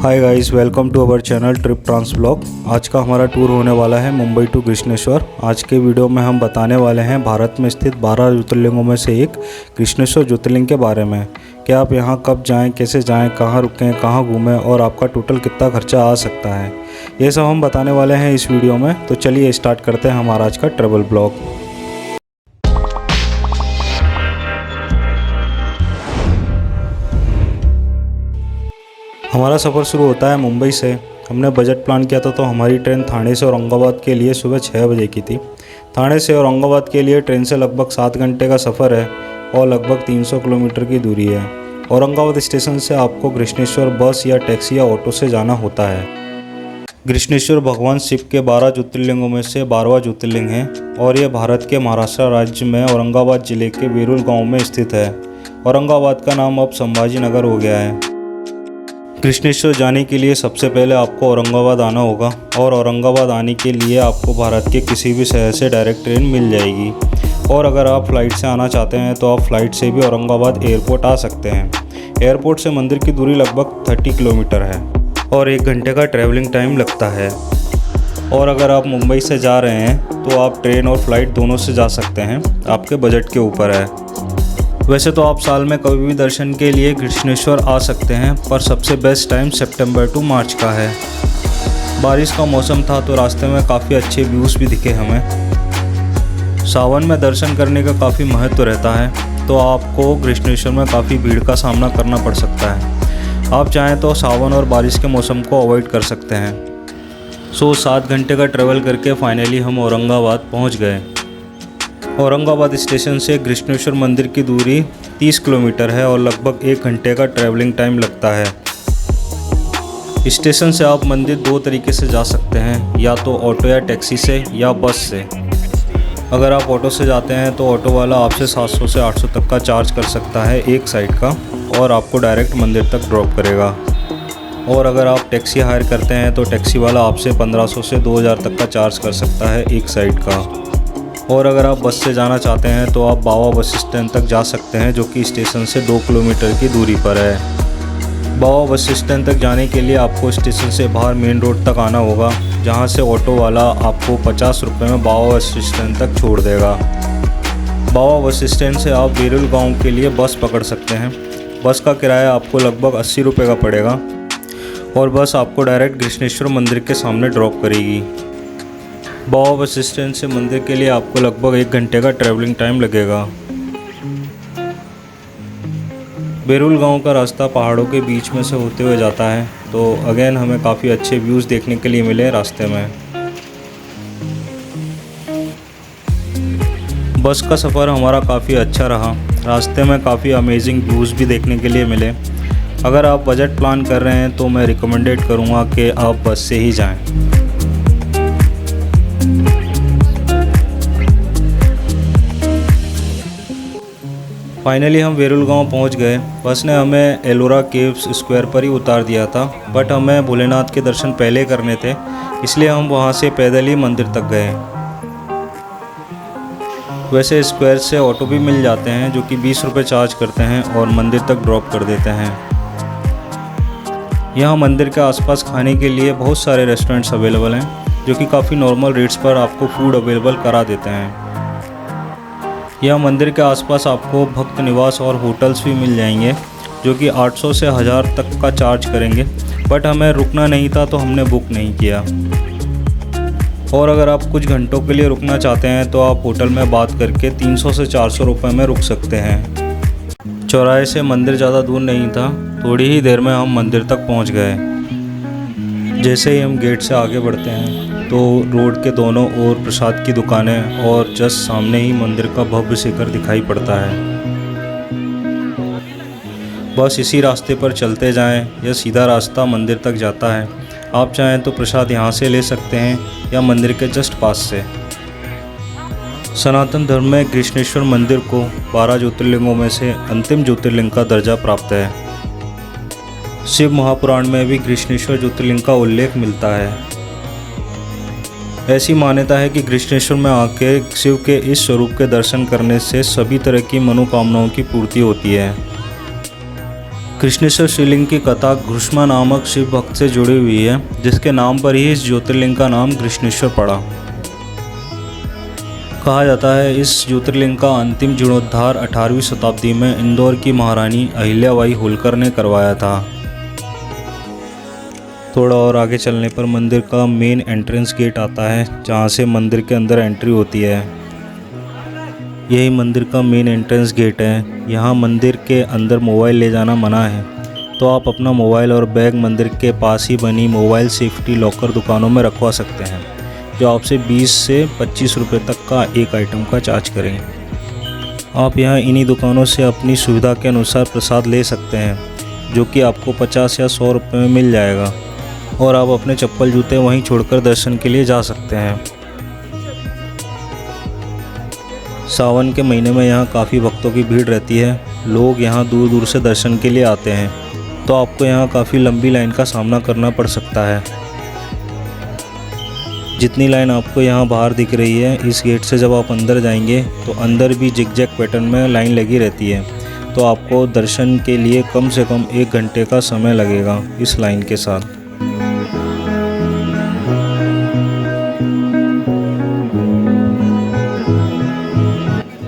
Hi guys, welcome to our channel trip trans blog. आज का हमारा टूर होने वाला है मुंबई टू कृष्णेश्वर। आज के वीडियो में हम बताने वाले हैं भारत में स्थित 12 ज्योतिर्लिंगों में से एक कृष्णेश्वर ज्योतिर्लिंग के बारे में कि आप यहाँ कब जाएं, कैसे जाएं, कहाँ रुकें, कहाँ घूमें और आपका टोटल कितना खर्चा आ सकता है, ये सब हम बताने वाले हैं इस वीडियो में। तो चलिए स्टार्ट करते हैं हमारा आज का ट्रेवल ब्लॉग। हमारा सफ़र शुरू होता है मुंबई से। हमने बजट प्लान किया था तो हमारी ट्रेन थाने से औरंगाबाद के लिए सुबह 6 बजे की थी। थाने से औरंगाबाद के लिए ट्रेन से लगभग 7 घंटे का सफ़र है और लगभग 300 किलोमीटर की दूरी है। औरंगाबाद स्टेशन से आपको कृष्णेश्वर बस या टैक्सी या ऑटो से जाना होता है। कृष्णेश्वर भगवान शिव के 12 ज्योतिर्लिंगों में से 12वां ज्योतिर्लिंग है और ये भारत के महाराष्ट्र राज्य में औरंगाबाद जिले के वेरुल गाँव में स्थित है। औरंगाबाद का नाम अब संभाजी नगर हो गया है। कृष्णेश्वर जाने के लिए सबसे पहले आपको औरंगाबाद आना होगा और औरंगाबाद आने के लिए आपको भारत के किसी भी शहर से डायरेक्ट ट्रेन मिल जाएगी। और अगर आप फ़्लाइट से आना चाहते हैं तो आप फ़्लाइट से भी औरंगाबाद एयरपोर्ट आ सकते हैं। एयरपोर्ट से मंदिर की दूरी लगभग 30 किलोमीटर है और 1 घंटे का ट्रैवलिंग टाइम लगता है। और अगर आप मुंबई से जा रहे हैं तो आप ट्रेन और फ्लाइट दोनों से जा सकते हैं, आपके बजट के ऊपर है। वैसे तो आप साल में कभी भी दर्शन के लिए कृष्णेश्वर आ सकते हैं, पर सबसे बेस्ट टाइम सितंबर टू मार्च का है। बारिश का मौसम था तो रास्ते में काफ़ी अच्छे व्यूज़ भी दिखे हमें। सावन में दर्शन करने का काफ़ी महत्व रहता है, तो आपको कृष्णेश्वर में काफ़ी भीड़ का सामना करना पड़ सकता है। आप चाहें तो सावन और बारिश के मौसम को अवॉइड कर सकते हैं। 7 घंटे का ट्रैवल करके फाइनली हम औरंगाबाद पहुँच गए। औरंगाबाद स्टेशन से कृष्णेश्वर मंदिर की दूरी 30 किलोमीटर है और लगभग 1 घंटे का ट्रैवलिंग टाइम लगता है। स्टेशन से आप मंदिर 2 तरीके से जा सकते हैं, या तो ऑटो या टैक्सी से या बस से। अगर आप ऑटो से जाते हैं तो ऑटो वाला आपसे 700 से 800 तक का चार्ज कर सकता है एक साइड का और आपको डायरेक्ट मंदिर तक ड्रॉप करेगा। और अगर आप टैक्सी हायर करते हैं तो टैक्सी वाला आपसे 1500 से 2000 तक का चार्ज कर सकता है एक साइड का। और अगर आप बस से जाना चाहते हैं तो आप बावा बस स्टैंड तक जा सकते हैं, जो कि स्टेशन से 2 किलोमीटर की दूरी पर है। बावा बस स्टैंड तक जाने के लिए आपको स्टेशन से बाहर मेन रोड तक आना होगा, जहां से ऑटो वाला आपको 50 रुपये में बावा बस स्टैंड तक छोड़ देगा। बावा बस स्टैंड से आप वेरुल गाँव के लिए बस पकड़ सकते हैं। बस का किराया आपको लगभग 80 रुपये का पड़ेगा और बस आपको डायरेक्ट कृष्णेश्वर मंदिर के सामने ड्रॉप करेगी। बावा बस स्टैंड से मंदिर के लिए आपको लगभग 1 घंटे का ट्रैवलिंग टाइम लगेगा। वेरुल गांव का रास्ता पहाड़ों के बीच में से होते हुए जाता है, तो अगेन हमें काफ़ी अच्छे व्यूज़ देखने के लिए मिले रास्ते में। बस का सफ़र हमारा काफ़ी अच्छा रहा। रास्ते में काफ़ी अमेजिंग व्यूज़ भी देखने के लिए मिले। अगर आप बजट प्लान कर रहे हैं तो मैं रिकमेंडेड करूँगा कि आप बस से ही जाएँ। फाइनली हम वेरुल गांव पहुंच गए। बस ने हमें एलोरा केव्स स्क्वायर पर ही उतार दिया था, बट हमें भोलेनाथ के दर्शन पहले करने थे, इसलिए हम वहां से पैदल ही मंदिर तक गए। वैसे स्क्वायर से ऑटो भी मिल जाते हैं, जो कि 20 रुपये चार्ज करते हैं और मंदिर तक ड्रॉप कर देते हैं। यहाँ मंदिर के आसपास खाने के लिए बहुत सारे रेस्टोरेंट्स अवेलेबल हैं, जो कि काफ़ी नॉर्मल रेट्स पर आपको फूड अवेलेबल करा देते हैं। यह मंदिर के आसपास आपको भक्त निवास और होटल्स भी मिल जाएंगे, जो कि 800 से 1000 तक का चार्ज करेंगे, बट हमें रुकना नहीं था तो हमने बुक नहीं किया। और अगर आप कुछ घंटों के लिए रुकना चाहते हैं तो आप होटल में बात करके 300 से 400 रुपये में रुक सकते हैं। चौराहे से मंदिर ज़्यादा दूर नहीं था, थोड़ी ही देर में हम मंदिर तक पहुँच गए। जैसे ही हम गेट से आगे बढ़ते हैं तो रोड के दोनों ओर प्रसाद की दुकानें और जस्ट सामने ही मंदिर का भव्य शिखर दिखाई पड़ता है। बस इसी रास्ते पर चलते जाएं, यह सीधा रास्ता मंदिर तक जाता है। आप चाहें तो प्रसाद यहाँ से ले सकते हैं या मंदिर के जस्ट पास से। सनातन धर्म में कृष्णेश्वर मंदिर को 12 ज्योतिर्लिंगों में से अंतिम ज्योतिर्लिंग का दर्जा प्राप्त है। शिव महापुराण में भी कृष्णेश्वर ज्योतिर्लिंग का उल्लेख मिलता है। ऐसी मान्यता है कि कृष्णेश्वर में आके शिव के इस स्वरूप के दर्शन करने से सभी तरह की मनोकामनाओं की पूर्ति होती है। कृष्णेश्वर शिवलिंग की कथा घृष्मा नामक शिव भक्त से जुड़ी हुई है, जिसके नाम पर ही इस ज्योतिर्लिंग का नाम कृष्णेश्वर पड़ा। कहा जाता है इस ज्योतिर्लिंग का अंतिम जीर्णोद्धार 18वीं शताब्दी में इंदौर की महारानी अहिल्याबाई होलकर ने करवाया था। थोड़ा और आगे चलने पर मंदिर का मेन एंट्रेंस गेट आता है, जहाँ से मंदिर के अंदर एंट्री होती है। यही मंदिर का मेन एंट्रेंस गेट है। यहाँ मंदिर के अंदर मोबाइल ले जाना मना है, तो आप अपना मोबाइल और बैग मंदिर के पास ही बनी मोबाइल सेफ्टी लॉकर दुकानों में रखवा सकते हैं, जो आपसे 20 से 25 रुपये तक का एक आइटम का चार्ज करेंगे। आप यहाँ इन्हीं दुकानों से अपनी सुविधा के अनुसार प्रसाद ले सकते हैं, जो कि आपको 50 या 100 रुपये में मिल जाएगा, और आप अपने चप्पल जूते वहीं छोड़कर दर्शन के लिए जा सकते हैं। सावन के महीने में यहाँ काफ़ी भक्तों की भीड़ रहती है। लोग यहाँ दूर दूर से दर्शन के लिए आते हैं, तो आपको यहाँ काफ़ी लंबी लाइन का सामना करना पड़ सकता है। जितनी लाइन आपको यहाँ बाहर दिख रही है, इस गेट से जब आप अंदर जाएंगे तो अंदर भी जिग-जैग पैटर्न में लाइन लगी रहती है, तो आपको दर्शन के लिए कम से कम 1 घंटे का समय लगेगा इस लाइन के साथ।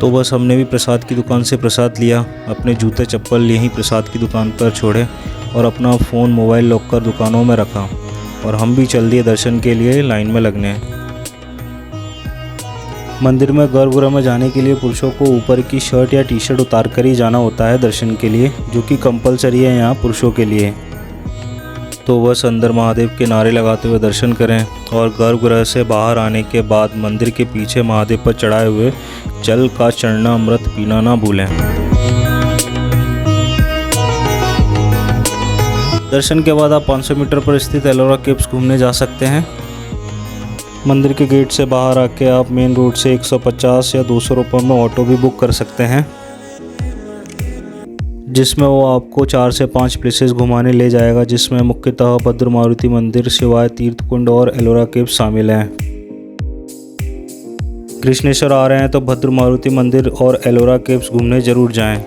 तो बस हमने भी प्रसाद की दुकान से प्रसाद लिया, अपने जूते चप्पल यहीं प्रसाद की दुकान पर छोड़े और अपना फ़ोन मोबाइल लॉकर दुकानों में रखा, और हम भी चल दिए दर्शन के लिए लाइन में लगने। मंदिर में गर्भगृह में जाने के लिए पुरुषों को ऊपर की शर्ट या टी शर्ट उतार कर ही जाना होता है दर्शन के लिए, जो कि कंपलसरी है यहाँ पुरुषों के लिए। तो बस अंदर महादेव के नारे लगाते हुए दर्शन करें, और गर्भगृह से बाहर आने के बाद मंदिर के पीछे महादेव पर चढ़ाए हुए जल का चरणामृत पीना ना भूलें। दर्शन के बाद आप 500 मीटर पर स्थित एलोरा केव्स घूमने जा सकते हैं। मंदिर के गेट से बाहर आके आप मेन रोड से 150 या 200 रुपये में ऑटो भी बुक कर सकते हैं, जिसमें वो आपको 4 से 5 प्लेसेस घुमाने ले जाएगा, जिसमें मुख्यतः भद्र मारुति मंदिर, शिवाय तीर्थ कुंड और एलोरा केव्स शामिल हैं। कृष्णेश्वर आ रहे हैं तो भद्र मारुति मंदिर और एलोरा केव्स घूमने जरूर जाएं।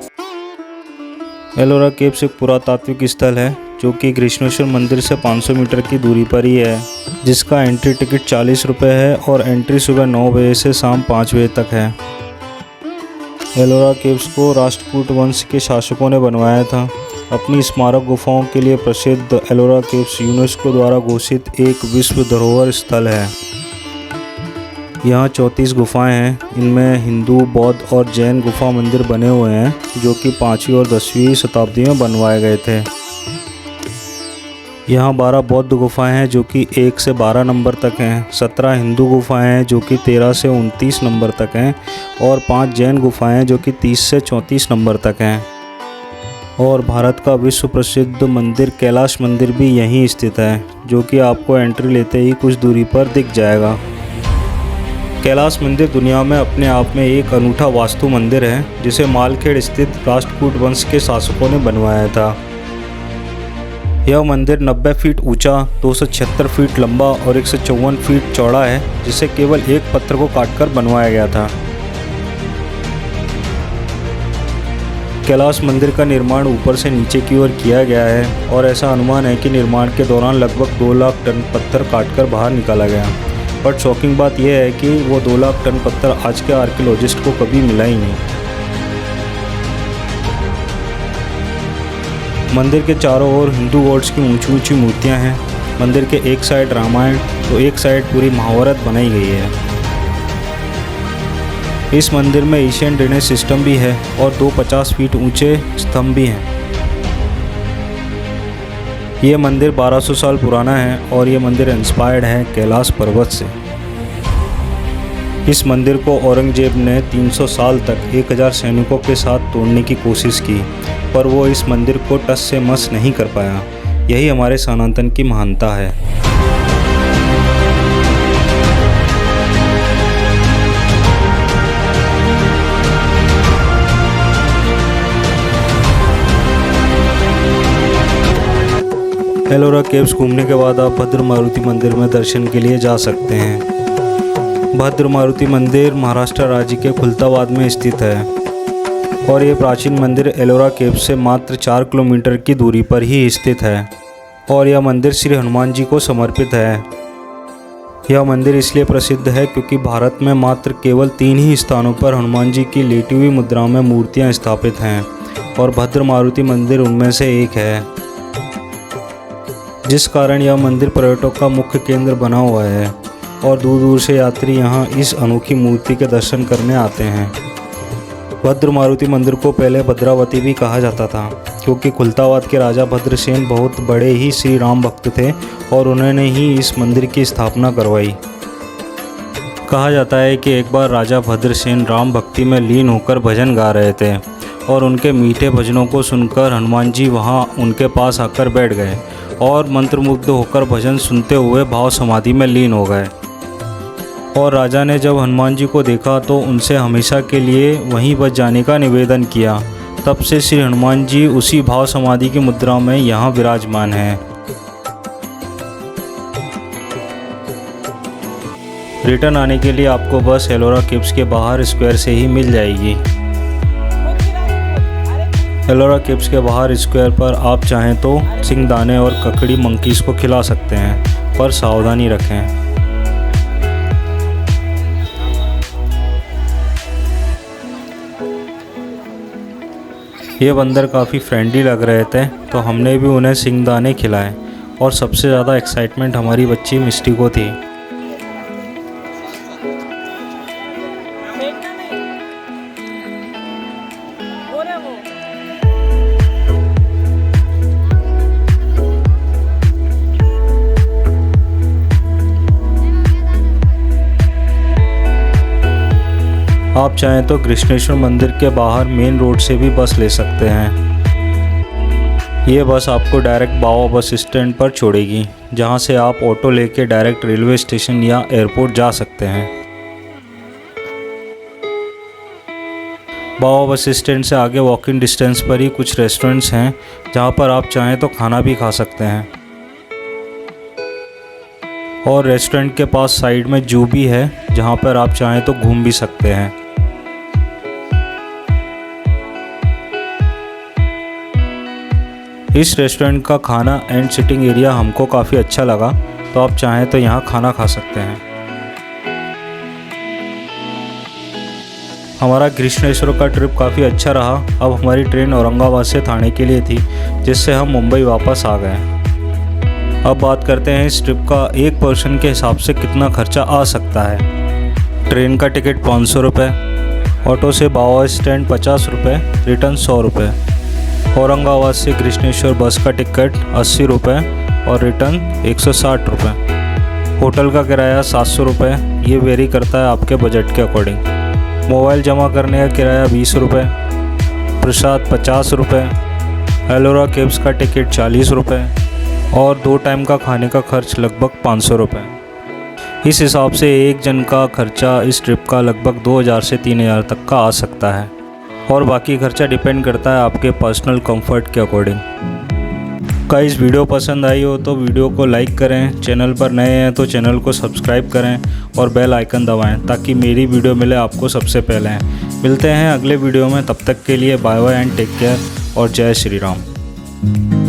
एलोरा केव्स एक पुरातात्विक स्थल है, जो कि कृष्णेश्वर मंदिर से 500 मीटर की दूरी पर ही है, जिसका एंट्री टिकट 40 रुपये है और एंट्री सुबह 9 बजे से शाम 5 बजे तक है। एलोरा केव्स को राष्ट्रकूट वंश के शासकों ने बनवाया था। अपनी स्मारक गुफाओं के लिए प्रसिद्ध एलोरा केव्स यूनेस्को द्वारा घोषित एक विश्व धरोहर स्थल है। यहाँ 34 गुफाएं हैं। इनमें हिंदू, बौद्ध और जैन गुफा मंदिर बने हुए हैं, जो कि 5वीं और 10वीं शताब्दी में बनवाए गए थे। यहाँ 12 बौद्ध गुफाएं हैं, जो कि 1 से 12 नंबर तक हैं। 17 हिंदू गुफाएं हैं, जो कि 13 से 29 नंबर तक हैं, और 5 जैन गुफाएं हैं, जो कि 30 से 34 नंबर तक हैं। और भारत का विश्व प्रसिद्ध मंदिर कैलाश मंदिर भी यहीं स्थित है, जो कि आपको एंट्री लेते ही कुछ दूरी पर दिख जाएगा। कैलाश मंदिर दुनिया में अपने आप में एक अनूठा वास्तु मंदिर है, जिसे मालखेड़ स्थित राष्ट्रकूट वंश के शासकों ने बनवाया था। यह मंदिर 90 फीट ऊंचा, 276 फीट लंबा और 154 फीट चौड़ा है, जिसे केवल एक पत्थर को काटकर बनवाया गया था। कैलाश मंदिर का निर्माण ऊपर से नीचे की ओर किया गया है, और ऐसा अनुमान है कि निर्माण के दौरान लगभग 2 लाख टन पत्थर काटकर बाहर निकाला गया। बट शॉकिंग बात यह है कि वो 2 लाख टन पत्थर आज के आर्कियोलॉजिस्ट को कभी मिला ही नहीं। मंदिर के चारों ओर हिंदू गॉड्स की ऊंची ऊंची मूर्तियां हैं। मंदिर के एक साइड रामायण तो एक साइड पूरी महाभारत बनाई गई है। इस मंदिर में एशियन ड्रेनेज सिस्टम भी है और 2 50 फीट ऊंचे स्तंभ भी हैं। ये मंदिर 1200 साल पुराना है, और ये मंदिर इंस्पायर्ड है कैलाश पर्वत से। इस मंदिर को औरंगजेब ने 300 साल तक 1000 सैनिकों के साथ तोड़ने की कोशिश की, पर वो इस मंदिर को टस से मस नहीं कर पाया। यही हमारे सनातन की महानता है। एलोरा केव्स घूमने के बाद आप भद्र मारुति मंदिर में दर्शन के लिए जा सकते हैं। भद्र मारुति मंदिर महाराष्ट्र राज्य के खुलताबाद में स्थित है, और ये प्राचीन मंदिर एलोरा केव से मात्र 4 किलोमीटर की दूरी पर ही स्थित है और यह मंदिर श्री हनुमान जी को समर्पित है। यह मंदिर इसलिए प्रसिद्ध है क्योंकि भारत में मात्र केवल 3 ही स्थानों पर हनुमान जी की लेटी हुई मुद्रा में मूर्तियां स्थापित हैं और भद्र मारुति मंदिर उनमें से एक है, जिस कारण यह मंदिर पर्यटकों का मुख्य केंद्र बना हुआ है और दूर दूर से यात्री यहां इस अनोखी मूर्ति के दर्शन करने आते हैं। भद्र मारुति मंदिर को पहले भद्रावती भी कहा जाता था क्योंकि खुलताबाद के राजा भद्रसेन बहुत बड़े ही श्री राम भक्त थे और उन्होंने ही इस मंदिर की स्थापना करवाई। कहा जाता है कि एक बार राजा भद्रसेन राम भक्ति में लीन होकर भजन गा रहे थे और उनके मीठे भजनों को सुनकर हनुमान जी वहां उनके पास आकर बैठ गए और मंत्रमुग्ध होकर भजन सुनते हुए भाव समाधि में लीन हो गए। और राजा ने जब हनुमान जी को देखा तो उनसे हमेशा के लिए वहीं बच जाने का निवेदन किया। तब से श्री हनुमान जी उसी भाव समाधि की मुद्रा में यहाँ विराजमान हैं। रिटर्न आने के लिए आपको बस एलोरा केव्स के बाहर स्क्वायर से ही मिल जाएगी। एलोरा केव्स के बाहर स्क्वायर पर आप चाहें तो सिंगदाने और ककड़ी मंकीज़ को खिला सकते हैं, पर सावधानी रखें। ये बंदर काफ़ी फ्रेंडली लग रहे थे तो हमने भी उन्हें सिंगदाने खिलाए और सबसे ज़्यादा एक्साइटमेंट हमारी बच्ची मिष्टी को थी। आप चाहें तो कृष्णेश्वर मंदिर के बाहर मेन रोड से भी बस ले सकते हैं। ये बस आपको डायरेक्ट बावा बस स्टैंड पर छोड़ेगी, जहां से आप ऑटो लेके डायरेक्ट रेलवे स्टेशन या एयरपोर्ट जा सकते हैं। बावा बस स्टैंड से आगे वॉकिंग डिस्टेंस पर ही कुछ रेस्टोरेंट्स हैं जहां पर आप चाहें तो खाना भी खा सकते हैं। और रेस्टोरेंट के पास साइड में जू भी है जहां पर आप चाहें तो घूम भी सकते हैं। इस रेस्टोरेंट का खाना एंड सिटिंग एरिया हमको काफ़ी अच्छा लगा, तो आप चाहें तो यहाँ खाना खा सकते हैं। हमारा कृष्णेश्वर का ट्रिप काफ़ी अच्छा रहा। अब हमारी ट्रेन औरंगाबाद से थाने के लिए थी, जिससे हम मुंबई वापस आ गए। अब बात करते हैं इस ट्रिप का एक पर्सन के हिसाब से कितना खर्चा आ सकता है। ट्रेन का टिकट 500 रुपये, ऑटो से बावा स्टैंड 50 रुपये, रिटर्न 100 रुपये। औरंगाबाद से कृष्णेश्वर बस का टिकट 80 रुपये और रिटर्न 160 रुपये। होटल का किराया 700 रुपये, ये वेरी करता है आपके बजट के अकॉर्डिंग। मोबाइल जमा करने का किराया 20 रुपये, प्रसाद 50 रुपये, एलोरा केव्स का टिकट 40 रुपये और 2 टाइम का खाने का खर्च लगभग 500 रुपये। इस हिसाब से एक जन का खर्चा इस ट्रिप का लगभग 2000 से 3000 तक का आ सकता है और बाकी खर्चा डिपेंड करता है आपके पर्सनल कंफर्ट के अकॉर्डिंग। गाइस, वीडियो पसंद आई हो तो वीडियो को लाइक करें, चैनल पर नए हैं तो चैनल को सब्सक्राइब करें और बेल आइकन दबाएं ताकि मेरी वीडियो मिले आपको सबसे पहले। मिलते हैं अगले वीडियो में, तब तक के लिए bye bye and take care और जय श्री राम।